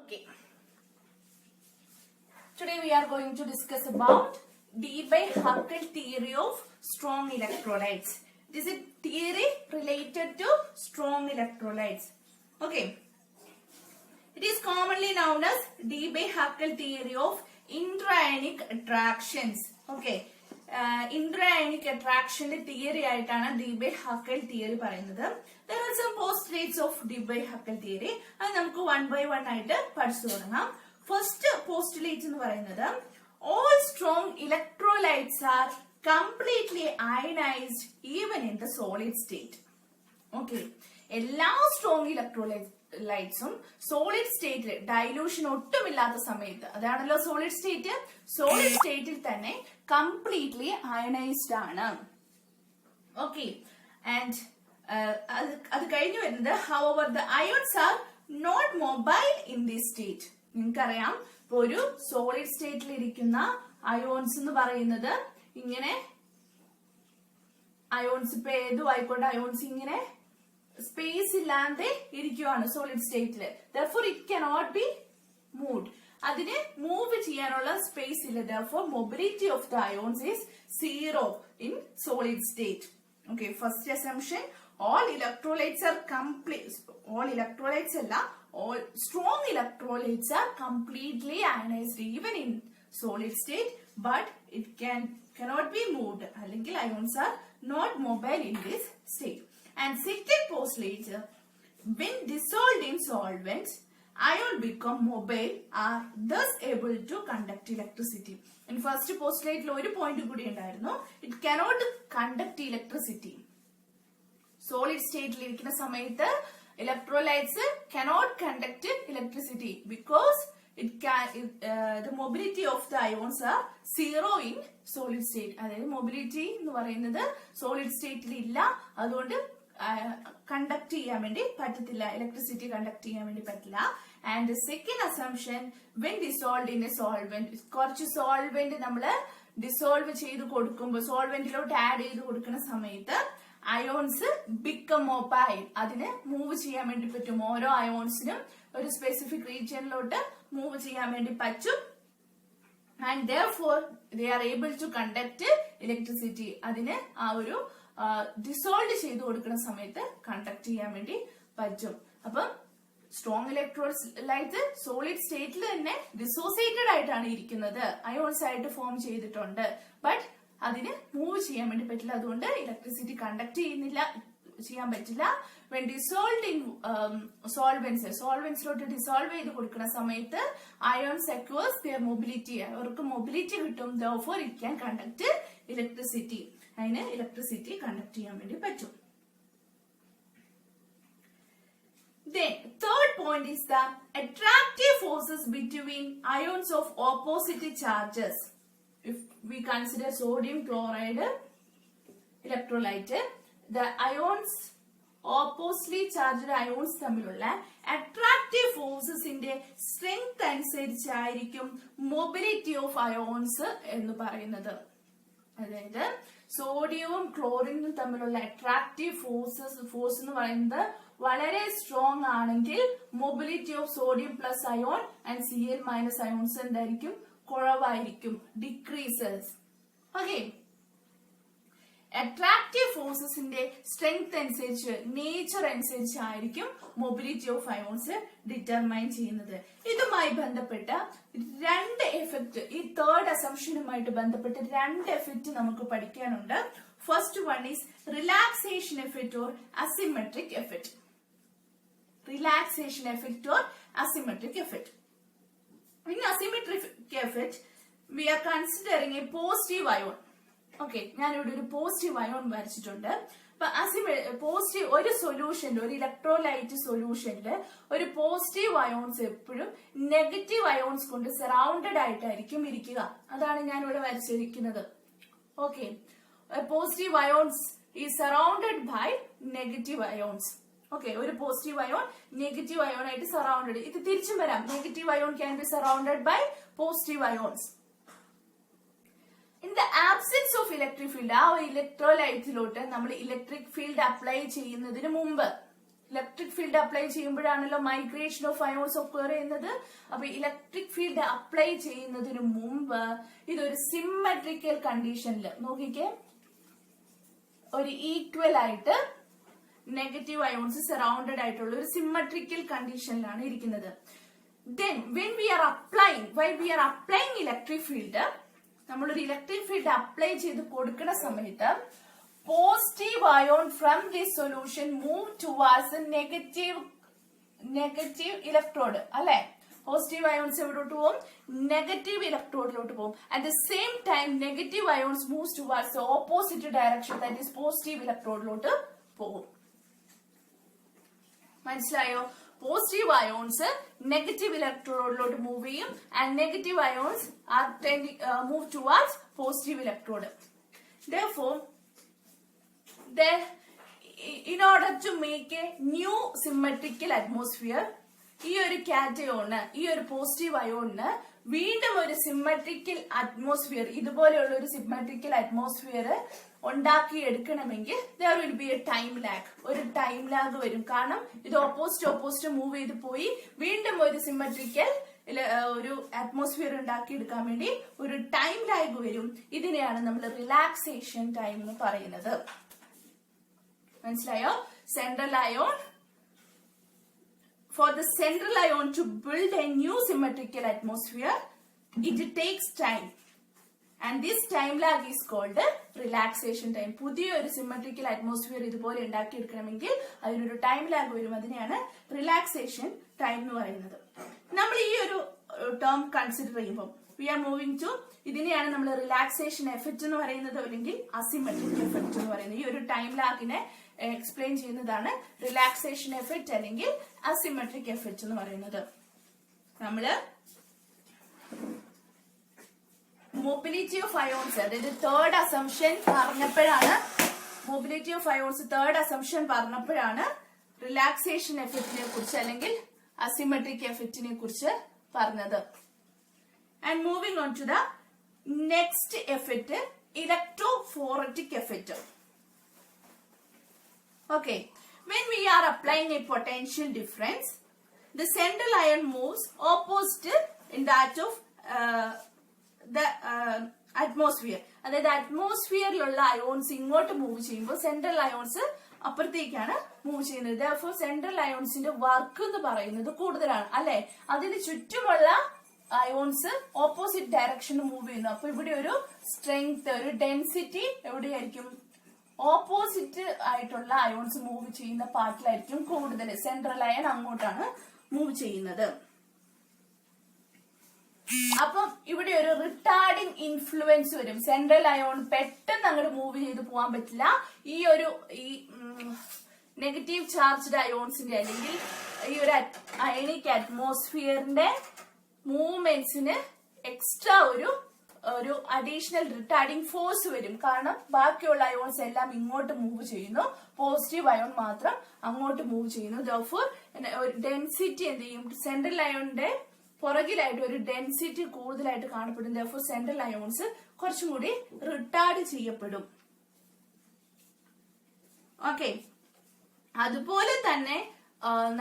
Okay. Today we are going to discuss about Debye-Huckel theory of strong electrolytes. It is a theory related to strong electrolytes. Okay. It is commonly known as Debye-Huckel theory of intraionic attractions. Okay. Intraionic attraction theory ആയിട്ടാണ് Debye-Huckel theory പറയുന്നത്. There are some postulates of Debye-Huckel theory. അത് നമുക്ക് one by one ആയിട്ട് പഠിച്ചു തുടങ്ങാം. First postulate എന്ന് പറയുന്നത് all strong electrolytes are completely ionized even in the solid state. Okay. എല്ലാ സ്ട്രോങ് ഇലക്ട്രോലൈറ്റ്സും സോളിഡ് സ്റ്റേറ്റിൽ ഡൈലൂഷൻ ഒട്ടുമില്ലാത്ത സമയത്ത്, അതാണല്ലോ സോളിഡ് സ്റ്റേറ്റിൽ തന്നെ കംപ്ലീറ്റ്ലി അയണൈസ്ഡ് ആണ്. ഓക്കെ. ആൻഡ് അത് കഴിഞ്ഞു വരുന്നത് however the ions are not mobile in this state. നിങ്ങൾക്കറിയാം, ഇപ്പൊ ഒരു സോളിഡ് സ്റ്റേറ്റിൽ ഇരിക്കുന്ന അയോൺസ് എന്ന് പറയുന്നത് ഇങ്ങനെ അയോൺസ്, ഇപ്പൊ ഏതും ആയിക്കോട്ടെ, അയോൺസ് ഇങ്ങനെ സ്പേസ് ഇല്ലാതെ ഇരിക്കുവാണ് സോളിഡ് സ്റ്റേറ്റില്. therefore it cannot be moved. അതിന് മൂവ് ചെയ്യാനുള്ള സ്പേസ് ഇല്ല. therefore mobility of the ions is zero in solid state. Okay, first assumption, all electrolytes are complete. All electrolytes അല്ല, all strong electrolytes are completely ionized even in solid state, but it cannot be moved. അല്ലെങ്കിൽ ions are not mobile in this state. And second postulate, when dissolved in solvents, ion become mobile, are thus able to conduct electricity. In first postulate ഒരു point കൂടി ഉണ്ടായിരുന്നു, it cannot conduct electricity. Solid സ്റ്റേറ്റിൽ ഇരിക്കുന്ന സമയത്ത് electrolytes cannot conduct electricity because the mobility of the ions are zero in solid state. അതായത് mobility എന്ന് പറയുന്നത് solid സ്റ്റേറ്റിൽ ഇല്ല, അതുകൊണ്ട് കണ്ടക്ട് ചെയ്യാൻ വേണ്ടി പറ്റത്തില്ല, ഇലക്ട്രിസിറ്റി കണ്ടക്ട് ചെയ്യാൻ വേണ്ടി പറ്റില്ല. And second assumption, when dissolve in A solvent, കുറച്ച് സോൾവെന്റ് നമ്മൾ ഡിസോൾവ് ചെയ്ത് കൊടുക്കുമ്പോൾ, സോൾവെന്റിലോട്ട് ആഡ് ചെയ്ത് കൊടുക്കുന്ന സമയത്ത് അയോൺസ് ബിക്കം മൊബൈൽ, അതിന് മൂവ് ചെയ്യാൻ വേണ്ടി പറ്റും. ഓരോ അയോൺസിനും ഒരു സ്പെസിഫിക് റീജിയനിലോട്ട് മൂവ് ചെയ്യാൻ വേണ്ടി പറ്റും. And therefore they are able to conduct electricity. അതിന് ആ ഒരു ഡിസോൾവ് ചെയ്ത് കൊടുക്കുന്ന സമയത്ത് കണ്ടക്ട് ചെയ്യാൻ വേണ്ടി പറ്റും. അപ്പം സ്ട്രോങ് ഇലക്ട്രോലൈറ്റ് സോളിഡ് സ്റ്റേറ്റിൽ തന്നെ ഡിസോസിയേറ്റഡ് ആയിട്ടാണ് ഇരിക്കുന്നത്, അയോൺസ് ആയിട്ട് ഫോം ചെയ്തിട്ടുണ്ട്, ബട്ട് അതിന് മൂവ് ചെയ്യാൻ വേണ്ടി പറ്റില്ല. അതുകൊണ്ട് ഇലക്ട്രിസിറ്റി കണ്ടക്ട് ചെയ്യാൻ പറ്റില്ല. വെൻ ഡിസോൾവ് ഇൻ സോൾവെന്റ്സിലോട്ട് ഡിസോൾവ് ചെയ്ത് കൊടുക്കുന്ന സമയത്ത് അയോൺസ് അക്വേഴ്സ് ദിയർ മൊബിലിറ്റി, അവർക്ക് മൊബിലിറ്റി കിട്ടും. therefore it can conduct electricity. അതിന് ഇലക്ട്രിസിറ്റി കണ്ടക്ട് ചെയ്യാൻ വേണ്ടി പറ്റും. Then third point is the attractive forces between ions of opposite charges. If we consider sodium chloride electrolyte, the ions oppositely charged ions തമ്മിലുള്ള attractive forces ന്റെ strength അനുസരിച്ചായിരിക്കും mobility of ions എന്ന് പറയുന്നത്. അതായത് സോഡിയവും ക്ലോറിനും തമ്മിലുള്ള അട്രാക്റ്റീവ് ഫോഴ്സ് എന്ന് പറയുന്നത് വളരെ സ്ട്രോങ് ആണെങ്കിൽ mobility of sodium plus ion and Cl minus ions എന്തായിരിക്കും? കുറവായിരിക്കും, ഡിക്രീസസ്. ഓക്കെ. അട്രാക്റ്റീവ് ഫോഴ്സസിന്റെ സ്ട്രെങ്ത് അനുസരിച്ച്, നേച്ചർ അനുസരിച്ചായിരിക്കും മൊബിലിറ്റി ഓഫ് അയോൺസ് ഡിറ്റർമൈൻ ചെയ്യുന്നത്. ഇതുമായി ബന്ധപ്പെട്ട രണ്ട് എഫക്ട്, ഈ തേർഡ് അസംഷനുമായിട്ട് ബന്ധപ്പെട്ട് രണ്ട് എഫക്ട് നമുക്ക് പഠിക്കാനുണ്ട്. First one is relaxation effect or asymmetric effect. Relaxation effect or asymmetric effect. In asymmetric effect, we are considering a positive ion. Okay, ഞാനിവിടെ ഒരു പോസിറ്റീവ് അയോൺ വരച്ചിട്ടുണ്ട്. അപ്പൊ പോസിറ്റീവ് ഒരു സൊല്യൂഷനിൽ, ഒരു ഇലക്ട്രോലൈറ്റ് സൊല്യൂഷനിൽ ഒരു പോസിറ്റീവ് അയോൺസ് എപ്പോഴും നെഗറ്റീവ് അയോൺസ് കൊണ്ട് സറൗണ്ടഡ് ആയിട്ടായിരിക്കും ഇരിക്കുക. അതാണ് ഞാൻ ഇവിടെ വരച്ചിരിക്കുന്നത്. Okay, positive ions is surrounded by negative ions. Okay, ഒരു പോസിറ്റീവ് അയോൺ നെഗറ്റീവ് അയോൺ ആയിട്ട് സറൗണ്ടഡ്. ഇത് തിരിച്ചും വരാം, negative ion can be surrounded by positive ions. In the absence of electric field, ആ ഒരു ഇലക്ട്രോലൈറ്റിലോട്ട് നമ്മൾ ഇലക്ട്രിക് ഫീൽഡ് അപ്ലൈ ചെയ്യുന്നതിന് മുമ്പ് ഇലക്ട്രിക് ഫീൽഡ് അപ്ലൈ ചെയ്യുമ്പോഴാണല്ലോ മൈഗ്രേഷൻ ഓഫ് അയോൺസ് ഒക്കർ ചെയ്യുന്നത്. അപ്പൊ ഇലക്ട്രിക് ഫീൽഡ് അപ്ലൈ ചെയ്യുന്നതിന് മുമ്പ് ഇതൊരു സിമെട്രിക്കൽ കണ്ടീഷനിൽ നോക്കിക്കേ, ഒരു ഈക്വൽ ആയിട്ട് നെഗറ്റീവ് അയോൺസ് സറൗണ്ടഡ് ആയിട്ടുള്ള ഒരു സിമെട്രിക്കൽ കണ്ടീഷനിലാണ് ഇരിക്കുന്നത്. Then when we are applying electric field, നമ്മളൊരു ഇലക്ട്രിക് ഫീൽഡ് അപ്ലൈ ചെയ്ത് കൊടുക്കുന്ന സമയത്ത് positive ion from this solution move towards negative electrode അല്ലെ. പോസിറ്റീവ് അയോൺസ് എവിടോട്ട് പോകും? നെഗറ്റീവ് ഇലക്ട്രോഡിലോട്ട് പോകും. At the same time negative ions moves towards opposite direction, that is positive ഇലക്ട്രോഡിലോട്ട് പോകും. മനസ്സിലായോ? പോസിറ്റീവ് അയോൺസ് നെഗറ്റീവ് ഇലക്ട്രോഡിലോട്ട് മൂവ് ചെയ്യും and negative ions are move towards positive electrode. Therefore, in order to make a new symmetrical atmosphere, ഈ ഒരു കാറ്റയോണ്, ഈ ഒരു positive അയോണിന് വീണ്ടും ഒരു സിമെട്രിക്കൽ അറ്റ്മോസ്ഫിയർ, ഇതുപോലെയുള്ള ഒരു സിമെട്രിക്കൽ അറ്റ്മോസ്ഫിയർ ഉണ്ടാക്കി എടുക്കണമെങ്കിൽ there will be a time lag. ഒരു ടൈം ലാഗ് വരും. കാരണം ഇത് ഓപ്പോസിറ്റ് മൂവ് ചെയ്ത് പോയി വീണ്ടും ഒരു സിമെട്രിക്കൽ ഒരു അറ്റ്മോസ്ഫിയർ ഉണ്ടാക്കി എടുക്കാൻ വേണ്ടി ഒരു ടൈം ലാഗ് വരും. ഇതിനെയാണ് നമ്മൾ റിലാക്സേഷൻ ടൈം എന്ന് പറയുന്നത്. മനസ്സിലായോ? Central ion, for the central ion to build a new symmetrical atmosphere, it takes time, and this time lag is called relaxation time. പുതിയ ഒരു സിമെട്രിക്കൽ അറ്റ്മോസ്ഫിയർ ഇതുപോലെ ഉണ്ടാക്കി എടുക്കണമെങ്കിൽ അതിനൊരു ടൈം ലാഗ് വരും. അതിനെയാണ് റിലാക്സേഷൻ ടൈം എന്ന് പറയുന്നത്. നമ്മൾ ഈ ഒരു ടേം കൺസിഡർ ചെയ്യുമ്പോൾ വി ആർ മൂവിംഗ് ടു, ഇതിനെയാണ് നമ്മൾ റിലാക്സേഷൻ എഫക്റ്റ് എന്ന് പറയുന്നത്, അല്ലെങ്കിൽ അസിമെട്രിക് എഫക്റ്റ് എന്ന് പറയുന്നത്. ഈ ഒരു ടൈം ലാഗിനെ എക്സ്പ്ലെയിൻ ചെയ്യുന്നതാണ് റിലാക്സേഷൻ എഫക്റ്റ് അല്ലെങ്കിൽ അസിമെട്രിക് എഫക്റ്റ് എന്ന് പറയുന്നത്. നമ്മള് മൊബിലിറ്റി ഓഫ് അയോൺസ്, അതായത് തേർഡ് അസംഷൻ പറഞ്ഞപ്പോഴാണ് റിലാക്സേഷൻ എഫക്റ്റിനെ കുറിച്ച് അല്ലെങ്കിൽ അസിമെട്രിക് എഫക്റ്റിനെ കുറിച്ച് പറഞ്ഞത്. And moving on to the next effect, electrophoretic effect. Okay, when we are applying a potential difference, the central ion moves opposite in that of the atmosphere. അതായത് അറ്റ്മോസ്ഫിയറിലുള്ള ions ഇങ്ങോട്ട് move ചെയ്യുമ്പോൾ central ions അപ്പുറത്തേക്കാണ് move ചെയ്യുന്നത്. Therefore, central അയോൺസിന്റെ work എന്ന് പറയുന്നത് കൂടുതലാണ് അല്ലെ. അതിന് ചുറ്റുമുള്ള അയോൺസ് ഓപ്പോസിറ്റ് ഡയറക്ഷനിൽ മൂവ് ചെയ്യുന്നു. അപ്പൊ ഇവിടെ ഒരു സ്ട്രെങ്ത്, ഒരു ഡെൻസിറ്റി എവിടെയായിരിക്കും? ഓപ്പോസിറ്റ് ആയിട്ടുള്ള അയോൺസ് മൂവ് ചെയ്യുന്ന പാർട്ടിലായിരിക്കും കൂടുതൽ. സെൻട്രൽ അയൺ അങ്ങോട്ടാണ് മൂവ് ചെയ്യുന്നത്. അപ്പം ഇവിടെ ഒരു റിട്ടാർഡിങ് ഇൻഫ്ലുവൻസ് വരും. സെൻട്രൽ അയോൺ പെട്ടെന്ന് അങ്ങോട്ട് മൂവ് ചെയ്ത് പോകാൻ പറ്റില്ല. ഈ നെഗറ്റീവ് ചാർജ്ഡ് അയോൺസിന്റെ അല്ലെങ്കിൽ ഈ ഒരു അയണിക് അറ്റ്മോസ്ഫിയറിന്റെ മൂവ്മെന്റ്സിന് എക്സ്ട്രാ ഒരു അഡീഷണൽ റിട്ടാർഡിംഗ് ഫോഴ്സ് വരും. കാരണം ബാക്കിയുള്ള അയോൺസ് എല്ലാം ഇങ്ങോട്ട് മൂവ് ചെയ്യുന്നു, പോസിറ്റീവ് അയോൺ മാത്രം അങ്ങോട്ട് മൂവ് ചെയ്യുന്നു. Therefore, ഒരു ഡെൻസിറ്റി എന്ത് ചെയ്യും? സെൻട്രൽ അയോണിന്റെ പുറകിലായിട്ട് ഒരു ഡെൻസിറ്റി കൂടുതലായിട്ട് കാണപ്പെടും. Therefore, സെൻട്രൽ അയോൺസ് കുറച്ചും കൂടി റിട്ടാർഡ് ചെയ്യപ്പെടും. ഓക്കെ, അതുപോലെ തന്നെ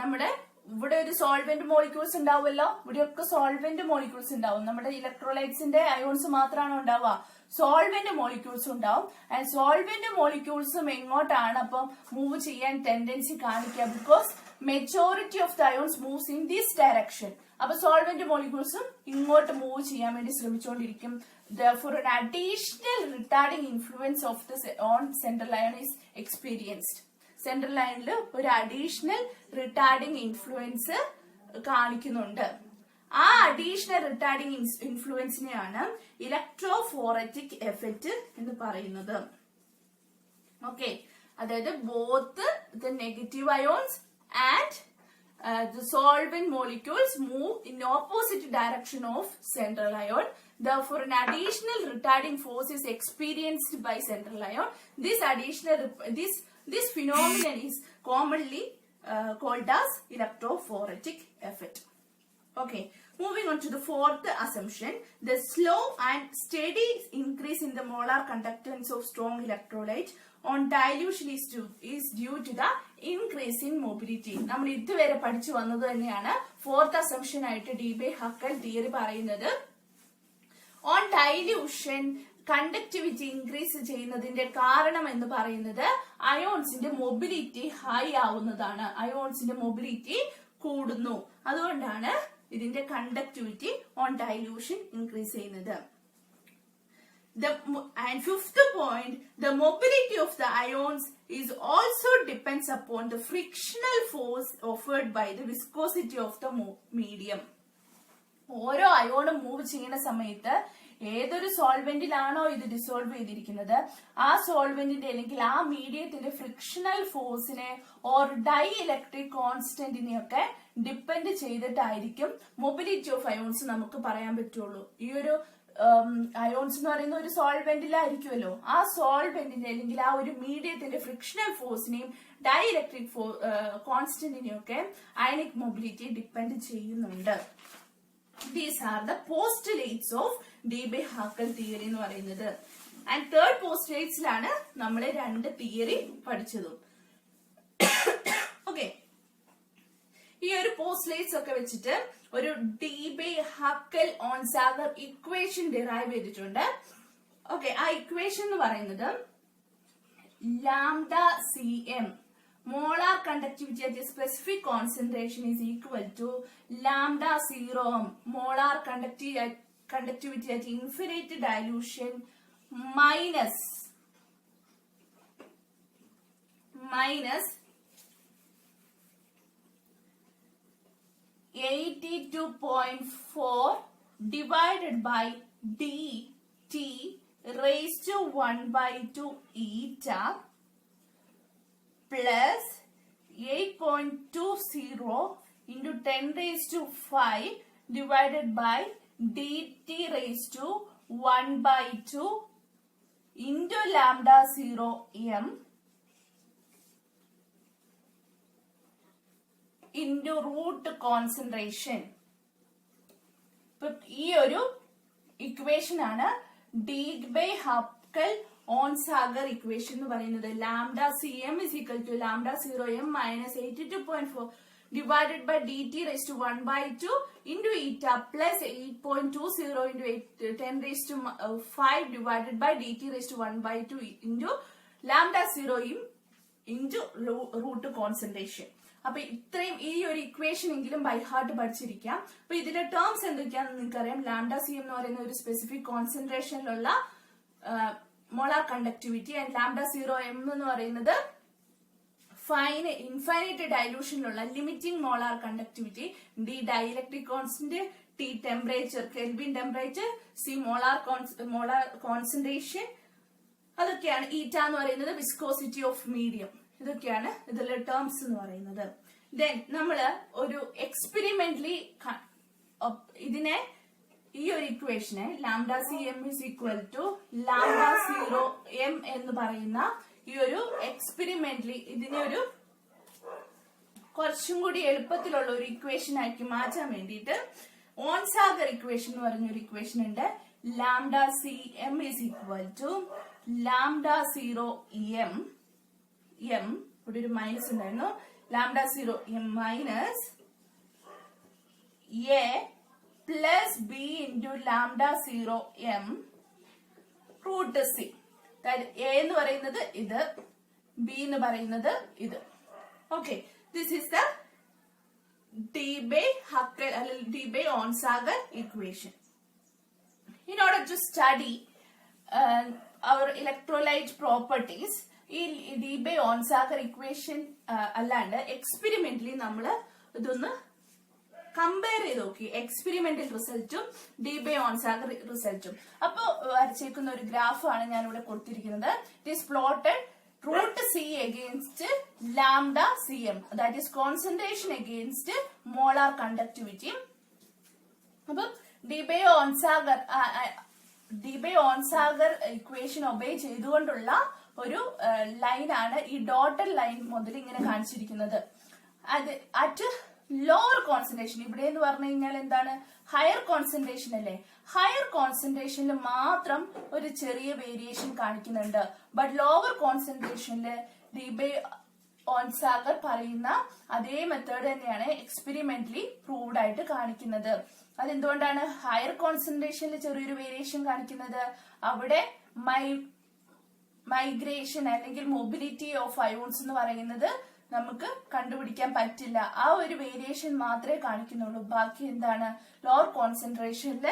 നമ്മുടെ ഇവിടെ ഒരു സോൾവെന്റ് മോളിക്യൂൾസ് ഉണ്ടാവുമല്ലോ. ഇവിടെയൊക്കെ സോൾവെന്റ് മോളിക്യൂൾസ് ഉണ്ടാവും. നമ്മുടെ ഇലക്ട്രോലൈറ്റ്സിന്റെ അയോൺസ് മാത്രമാണ് ഉണ്ടാവുക, സോൾവെന്റ് മോളിക്യൂൾസ് ഉണ്ടാവും. ആൻഡ് സോൾവെന്റ് മോളിക്യൂൾസും എങ്ങോട്ടാണ് അപ്പം മൂവ് ചെയ്യാൻ ടെൻഡൻസി കാണിക്കുക? Because majority of the ions moves in this direction. അപ്പൊ സോൾവെന്റ് മോളിക്യൂൾസും ഇങ്ങോട്ട് മൂവ് ചെയ്യാൻ വേണ്ടി ശ്രമിച്ചുകൊണ്ടിരിക്കും. Therefore, an additional retarding influence of the on central ion is experienced. Central ലൈനിൽ ഒരു അഡീഷണൽ റിട്ടാർഡിംഗ് ഇൻഫ്ലുവൻസ് കാണിക്കുന്നുണ്ട്. ആ അഡീഷണൽ റിട്ടാർഡിംഗ് ഇൻഫ്ലുവൻസിനെയാണ് ഇലക്ട്രോഫോററ്റിക് എഫക്റ്റ് എന്ന് പറയുന്നത്. ഓക്കെ, അതായത് both the negative ions and the solvent molecules move in opposite direction of central ion. Therefore, an additional retarding force is experienced by central ion. This phenomenon is commonly called as electrophoretic effect. Okay, moving on to the fourth assumption, the slow and steady increase in the molar conductance of strong electrolyte on dilution is due to the increase in mobility. നമ്മൾ ഇതുവരെ പഠിച്ചു വന്നത് തന്നെയാണ് fourth assumption ആയിട്ട് ഡീബേ-ഹക്കൽ theory പറയുന്നത്. On dilution conductivity increase ചെയ്യുന്നതിന്റെ കാരണം എന്ന് പറയുന്നത് അയോൺസിന്റെ മൊബിലിറ്റി ഹൈ ആവുന്നതാണ്. അയോൺസിന്റെ മൊബിലിറ്റി കൂടുന്നു. അതുകൊണ്ടാണ് ഇതിന്റെ കണ്ടക്ടിവിറ്റി ഓൺ ഡൈല്യൂഷൻ ഇൻക്രീസ് ചെയ്യുന്നത്. And fifth point, the mobility of the ions is also depends upon the frictional force offered by the viscosity of the medium. ഓരോ അയോണും മൂവ് ചെയ്യുന്ന സമയത്ത് ഏതൊരു സോൾവെന്റിലാണോ ഇത് ഡിസോൾവ് ചെയ്തിരിക്കുന്നത് ആ സോൾവെന്റിന്റെ അല്ലെങ്കിൽ ആ മീഡിയത്തിന്റെ ഫ്രിക്ഷണൽ ഫോഴ്സിനെ ഓർ ഡൈ ഇലക്ട്രിക് കോൺസ്റ്റന്റിനെയൊക്കെ ഡിപ്പെൻഡ് ചെയ്തിട്ടായിരിക്കും മൊബിലിറ്റി ഓഫ് അയോൺസ് നമുക്ക് പറയാൻ പറ്റുള്ളൂ. ഈ ഒരു അയോൺസ് എന്ന് പറയുന്ന ഒരു സോൾവെന്റിലായിരിക്കുമല്ലോ, ആ സോൾവെന്റിന്റെ അല്ലെങ്കിൽ ആ ഒരു മീഡിയത്തിന്റെ ഫ്രിക്ഷണൽ ഫോഴ്സിനെയും ഡൈ ഇലക്ട്രിക് കോൺസ്റ്റന്റിനെയും ഒക്കെ അയണിക് മൊബിലിറ്റി ഡിപ്പെൻഡ് ചെയ്യുന്നുണ്ട്. These are the postulates of Debye Hückel theory എന്ന് പറയുന്നത്. ആൻഡ് തേർഡ് പോസ്റ്റുലേറ്റ്സിലാണ് നമ്മൾ രണ്ട് തിയറി പഠിച്ചതും. ഓക്കെ, ഈ ഒരു പോസ്റ്റുലേറ്റ്സ് ഒക്കെ വെച്ചിട്ട് ഒരു ഡീബേ-ഹക്കൽ ഓൺസാഗർ ഇക്വേഷൻ ഡിറൈവ് ചെയ്തിട്ടുണ്ട്. ഓക്കെ, ആ ഇക്വേഷൻ എന്ന് പറയുന്നത് lambda CM molar conductivity at a specific concentration is equal to lambda 0m molar conductivity at infinite dilution minus 82.4 divided by dt raised to 1/2 eta plus 8.20 into 10 raised to 5 divided by dt raised to 1/2 into lambda 0m into root concentration. ഈ ഒരു equation ആണ് ഡീബേ-ഹക്കൽ ഓൺസാഗർ equation എന്ന് പറയുന്നത്. Lambda CM is equal to lambda 0m minus 82.4 divided by dt raised to 1/2 into eta plus 8.20 into 10 raised to 5 divided by dt raised to 1/2 into lambda 0m into root concentration. അപ്പൊ ഇത്രയും ഈ ഒരു equation എങ്കിലും by heart പഠിച്ചിരിക്കാം. അപ്പൊ ഇതിലെ terms എന്തൊക്കെയാണെന്ന് നിങ്ങൾക്കറിയാം. Lambda CM എന്ന് പറയുന്ന ഒരു സ്പെസിഫിക് കോൺസെൻട്രേഷനിലുള്ള molar conductivity and lambda 0m എന്ന് പറയുന്നത് ഇൻഫൈനൈറ്റ് ഡൈലൂഷനിലുള്ള limiting molar conductivity. D dielectric constant, T temperature Kelvin temperature, C molar കോൺസെൻട്രേഷൻ, അതൊക്കെയാണ്. ഈറ്റ എന്ന് പറയുന്നത് വിസ്കോസിറ്റി ഓഫ് മീഡിയം. ഇതൊക്കെയാണ് ഇതിലെ ടേംസ് എന്ന് പറയുന്നത്. ദെൻ നമ്മള് ഒരു എക്സ്പെരിമെന്റലി ഇതിനെ ഈ ഒരു ഇക്വേഷനെ lambda CM is equal to lambda 0m എന്ന് പറയുന്ന ഈ ഒരു എക്സ്പെരിമെന്റലി ഇതിനെ ഒരു കുറച്ചും കൂടി എളുപ്പത്തിലുള്ള ഒരു ഇക്വേഷൻ ആക്കി മാറ്റാൻ വേണ്ടിയിട്ട് ഓൺസാഗർ ഇക്വേഷൻ എന്ന് പറഞ്ഞ ഒരു ഇക്വേഷൻ ഉണ്ട്. Lambda CM is equal to lambda 0m ഇവിടെ ഒരു മൈനസ് ഉണ്ടായിരുന്നു. Lambda 0m minus a plus b into lambda 0m root c. a എന്ന് പറയുന്നത് ഇത്, b എന്ന് പറയുന്നത് ഇത്. ഓക്കെ, ദിസ് ഈസ് ദ ഡീബേ-ഹക്കൽ അല്ലെങ്കിൽ ഡീബേ-ഓൺസാഗർ equation. In order to study our electrolyte properties, ഈ ഡീബേ-ഓൺസാഗർ ഇക്വേഷൻ അല്ലാണ്ട് എക്സ്പെരിമെന്റലി നമ്മൾ ഇതൊന്ന് കമ്പയർ ചെയ്ത് നോക്കി, എക്സ്പെരിമെന്റൽ റിസൾട്ടും ഡീബേ-ഓൺസാഗർ റിസൾട്ടും. അപ്പൊ വരച്ചേക്കുന്ന ഒരു ഗ്രാഫ് ആണ് ഞാൻ ഇവിടെ കൊടുത്തിരിക്കുന്നത്. It is plotted root c against lambda CM, that is concentration against molar conductivity. അപ്പൊ ഡീബേ-ഓൺസാഗർ ഇക്വേഷൻ ഒബേ ചെയ്തുകൊണ്ടുള്ള ഒരു ലൈനാണ് ഈ ഡോട്ടഡ് ലൈൻ മുതൽ ഇങ്ങനെ കാണിച്ചിരിക്കുന്നത്. അത് അറ്റ് ലോവർ കോൺസെൻട്രേഷൻ, ഇവിടെ എന്ന് പറഞ്ഞു കഴിഞ്ഞാൽ എന്താണ്, ഹയർ കോൺസെൻട്രേഷൻ അല്ലേ, ഹയർ കോൺസെൻട്രേഷനിൽ മാത്രം ഒരു ചെറിയ വേരിയേഷൻ കാണിക്കുന്നുണ്ട്. ബട്ട് ലോവർ കോൺസെൻട്രേഷനിൽ ഓൺസാഗർ പറയുന്ന അതേ മെത്തേഡ് തന്നെയാണ് എക്സ്പെരിമെന്റലി പ്രൂവ്ഡ് ആയിട്ട് കാണിക്കുന്നത്. അതെന്തുകൊണ്ടാണ് ഹയർ കോൺസെൻട്രേഷനിൽ ചെറിയൊരു വേരിയേഷൻ കാണിക്കുന്നത്? അവിടെ മൈഗ്രേഷൻ അല്ലെങ്കിൽ മൊബിലിറ്റി ഓഫ് അയോൺസ് എന്ന് പറയുന്നത് നമുക്ക് കണ്ടുപിടിക്കാൻ പറ്റില്ല. ആ ഒരു വേരിയേഷൻ മാത്രമേ കാണിക്കുന്നുള്ളൂ. ബാക്കി എന്താണ്, ലോവർ കോൺസെൻട്രേഷനിൽ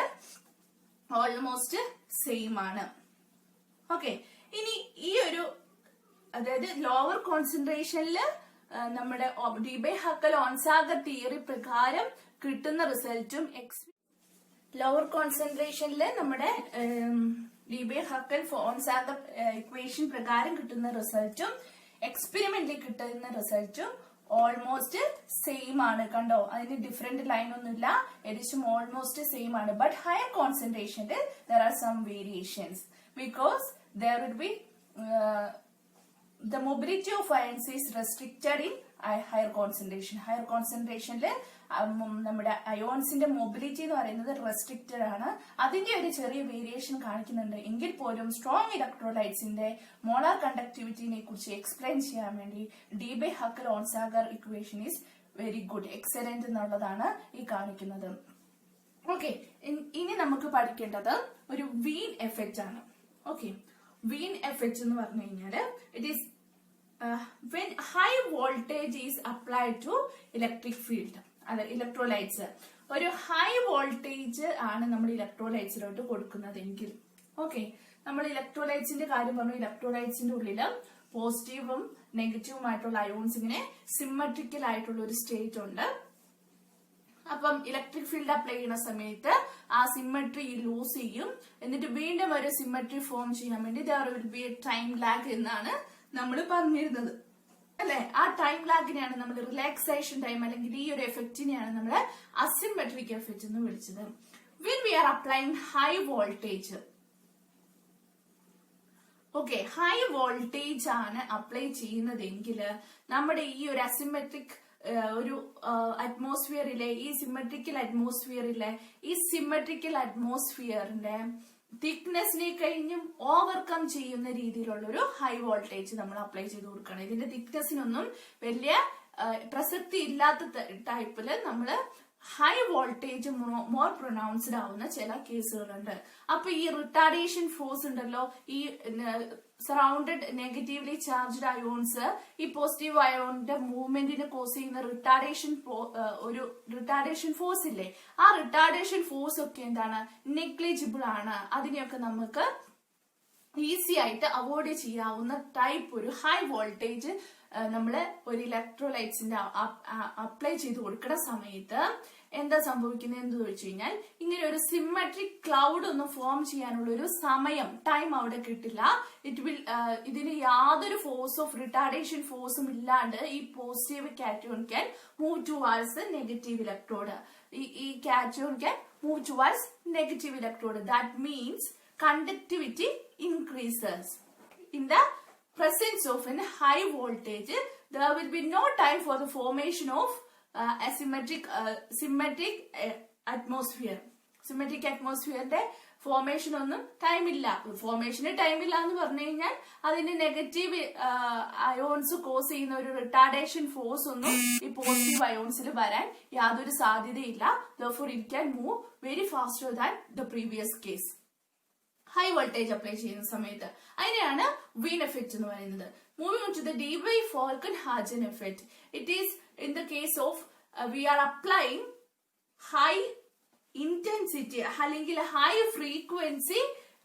ഓൾമോസ്റ്റ് സെയിം ആണ്. ഓക്കെ, ഇനി ഈ ഒരു അതായത് ലോവർ കോൺസെൻട്രേഷനിൽ നമ്മുടെ ഡീബേ-ഹക്കൽ-ഓൺസാഗർ തിയറി പ്രകാരം കിട്ടുന്ന റിസൾട്ടും ലോവർ കോൺസെൻട്രേഷനിൽ നമ്മുടെ ഡീബേ-ഹക്കൽ-ഓൺസാഗർ ഇക്വേഷൻ പ്രകാരം കിട്ടുന്ന റിസൾട്ടും എക്സ്പെരിമെന്റിൽ കിട്ടുന്ന റിസൾട്ടും ഓൾമോസ്റ്റ് സെയിം ആണ്. കണ്ടോ, അതിന് ഡിഫറെന്റ് ലൈൻ ഒന്നുമില്ല, ഏകദേശം ഓൾമോസ്റ്റ് സെയിം ആണ്. ബട്ട് ഹയർ കോൺസെൻട്രേഷനിൽ there are some variations because there will be the mobility of ions is restricted in higher concentration. ഹയർ കോൺസെൻട്രേഷനിൽ നമ്മുടെ അയോൺസിന്റെ മൊബിലിറ്റി എന്ന് പറയുന്നത് റെസ്ട്രിക്റ്റഡ് ആണ്. അതിന്റെ ഒരു ചെറിയ വേരിയേഷൻ കാണിക്കുന്നുണ്ട്. എങ്കിൽ പോലും സ്ട്രോങ് ഇലക്ട്രോലൈറ്റ്സിന്റെ മോളാർ കണ്ടക്ടിവിറ്റിനെ കുറിച്ച് എക്സ്പ്ലെയിൻ ചെയ്യാൻ വേണ്ടി Debye Hückel Onsager equation is very good, excellent എന്നുള്ളതാണ് ഈ കാണിക്കുന്നത്. ഓക്കെ, ഇനി നമുക്ക് പഠിക്കേണ്ടത് ഒരു വീൻ എഫക്റ്റ് ആണ്. ഓക്കെ, വീൻ എഫക്റ്റ് എന്ന് പറഞ്ഞു കഴിഞ്ഞാൽ it is when high voltage is applied to electric field, അത് ഇലക്ട്രോലൈറ്റ്സ്, ഒരു ഹൈ വോൾട്ടേജ് ആണ് നമ്മൾ ഇലക്ട്രോലൈറ്റ്സിലോട്ട് കൊടുക്കുന്നതെങ്കിൽ, ഓക്കെ, നമ്മൾ ഇലക്ട്രോലൈറ്റ്സിന്റെ കാര്യം പറഞ്ഞു. ഇലക്ട്രോലൈറ്റ്സിന്റെ ഉള്ളില് പോസിറ്റീവും നെഗറ്റീവും ആയിട്ടുള്ള അയോൺസ് ഇങ്ങനെ സിമ്മട്രിക്കൽ ആയിട്ടുള്ള ഒരു സ്റ്റേറ്റ് ഉണ്ട്. അപ്പം ഇലക്ട്രിക് ഫീൽഡ് അപ്ലൈ ചെയ്യുന്ന സമയത്ത് ആ സിമ്മട്രി ലൂസ് ചെയ്യും. എന്നിട്ട് വീണ്ടും ഒരു സിമ്മട്രി ഫോം ചെയ്യാൻ വേണ്ടി there will be a time lag എന്നാണ് നമ്മൾ പറഞ്ഞിരുന്നത് അല്ലെ. ആ ടൈം ലാഗിനെയാണ് നമ്മൾ റിലാക്സേഷൻ ടൈം അല്ലെങ്കിൽ ഈ ഒരു എഫക്റ്റിനെയാണ് നമ്മൾ അസിമെട്രിക് എഫക്റ്റ് എന്ന് വിളിച്ചത്. when we are applying high voltage, okay, high voltage ആണ് അപ്ലൈ ചെയ്യുന്നതെങ്കിൽ നമ്മുടെ ഈ ഒരു അസിമെട്രിക് ഒരു അറ്റ്മോസ്ഫിയറിലെ ഈ സിമെട്രിക്കൽ അറ്റ്മോസ്ഫിയറിന്റെ തിക്നെസ്സിനെ കഴിഞ്ഞും ഓവർകം ചെയ്യുന്ന രീതിയിലുള്ള ഒരു ഹൈ വോൾട്ടേജ് നമ്മൾ അപ്ലൈ ചെയ്ത് കൊടുക്കണം. ഇതിന്റെ തിക്നെസ്സിനൊന്നും വലിയ പ്രസക്തി ഇല്ലാത്ത ടൈപ്പില് നമ്മള് ഹൈ വോൾട്ടേജ് മോർ പ്രൊനൗൺസ്ഡ് ആവുന്ന ചില കേസുകളുണ്ട്. അപ്പൊ ഈ റിട്ടാർഡേഷൻ ഫോഴ്സ് ഉണ്ടല്ലോ, ഈ സറൗണ്ടഡ് നെഗറ്റീവ്ലി ചാർജ്ഡ് അയോൺസ് ഈ പോസിറ്റീവ് അയോണിന്റെ മൂവ്മെന്റിന് കോസ് ചെയ്യുന്ന റിട്ടാർഡേഷൻ ഫോഴ്സ് ഇല്ലേ, ആ റിട്ടാർഡേഷൻ ഫോഴ്സ് ഒക്കെ എന്താണ്, നെഗ്ലിജിബിൾ ആണ്. അതിനെയൊക്കെ നമുക്ക് ഈസി ആയിട്ട് അവോയ്ഡ് ചെയ്യാവുന്ന ടൈപ്പ് ഒരു ഹൈ വോൾട്ടേജ് നമ്മള് ഒരു ഇലക്ട്രോലൈറ്റ്സിന്റെ അപ്ലൈ ചെയ്ത് കൊടുക്കുന്ന സമയത്ത് എന്താ സംഭവിക്കുന്നത് എന്ന് ചോദിച്ചു കഴിഞ്ഞാൽ, ഇങ്ങനെ ഒരു സിമ്മട്രിക് ക്ലൗഡ് ഒന്നും ഫോം ചെയ്യാനുള്ള ഒരു ടൈം അവിടെ കിട്ടില്ല. ഇതിന് യാതൊരു ഫോഴ്സ് ഓഫ് റിട്ടാർഡേഷൻ ഫോഴ്സും ഇല്ലാണ്ട് ഈ positive cation can move towards negative electrode. ഈ cation can move towards negative electrode. That means conductivity increases. In the presence of a high voltage, there will be no time for the formation of symmetric atmosphere. Symmetric atmosphere formation ഒന്നും ടൈമില്ല. ഫോർമേഷന് ടൈമില്ല എന്ന് പറഞ്ഞു കഴിഞ്ഞാൽ അതിന് negative ions cos ചെയ്യുന്ന ഒരു retardation force ഒന്നും ഈ പോസിറ്റീവ് അയോൺസിൽ വരാൻ യാതൊരു സാധ്യതയില്ല. Therefore it can move very faster than the previous case. High voltage apply ചെയ്യുന്ന സമയത്ത് അതിനെയാണ് വീൻ എഫക്റ്റ് എന്ന് പറയുന്നത്. Moving on to the Debye Falkenhagen effect. It is in the case of we are applying high intensity അല്ലെങ്കിൽ high frequency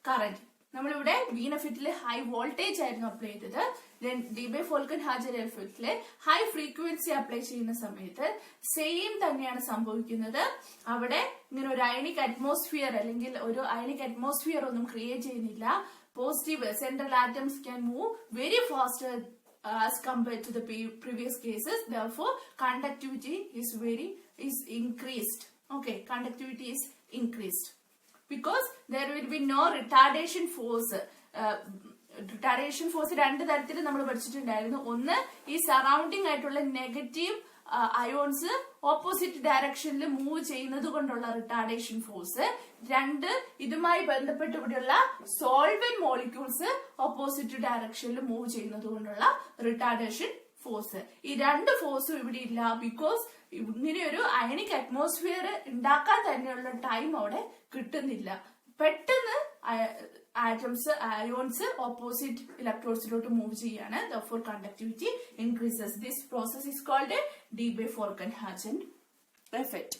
current. നമ്മളിവിടെ Wien എഫക്റ്റില് high voltage ആയിരുന്നു apply ചെയ്തത്. ഡീബേ-ഫോൾക്കൻ-ഹാജൻ എഫക്റ്റില് ഹൈ ഫ്രീക്വൻസി അപ്ലൈ ചെയ്യുന്ന സമയത്ത് സെയിം തന്നെയാണ് സംഭവിക്കുന്നത്. അവിടെ ഇങ്ങനെ ഒരു അയണിക് അറ്റ്മോസ്ഫിയർ അല്ലെങ്കിൽ ഒരു അയണിക് അറ്റ്മോസ്ഫിയർ ഒന്നും ക്രിയേറ്റ് ചെയ്യുന്നില്ല. Positive central atoms can move very faster as compared to the previous cases. Therefore conductivity is increased. Okay, conductivity is increased because there will be no retardation force. Retardation force രണ്ട് തരത്തിൽ നമ്മൾ പഠിച്ചിട്ടുണ്ടായിരുന്നു. ഒന്ന്, ഈ surrounding ആയിട്ടുള്ള negative ions opposite ഡയറക്ഷനിൽ move ചെയ്യുന്നത് കൊണ്ടുള്ള retardation force. 2 ഇതുമായി ബന്ധപ്പെട്ട് ഇവിടെയുള്ള സോൾവെന്റ് മോളിക്യൂൾസ് ഓപ്പോസിറ്റ് ഡയറക്ഷനിൽ മൂവ് ചെയ്യുന്നത് കൊണ്ടുള്ള റിട്ടാർഡേഷൻ ഫോഴ്സ്. ഈ 2 ഫോഴ്സും ഇവിടെ ഇല്ല. ബിക്കോസ് ഇങ്ങനെ ഒരു അയണിക് അറ്റ്മോസ്ഫിയർ ഉണ്ടാക്കാൻ തന്നെയുള്ള ടൈം അവിടെ കിട്ടുന്നില്ല. പെട്ടെന്ന് ആറ്റംസ് അയോൺസ് ഓപ്പോസിറ്റ് ഇലക്ട്രോഡ്സിലോട്ട് മൂവ് ചെയ്യാണ്. Therefore conductivity increases. This process is called a Debye-Forkenhagen effect.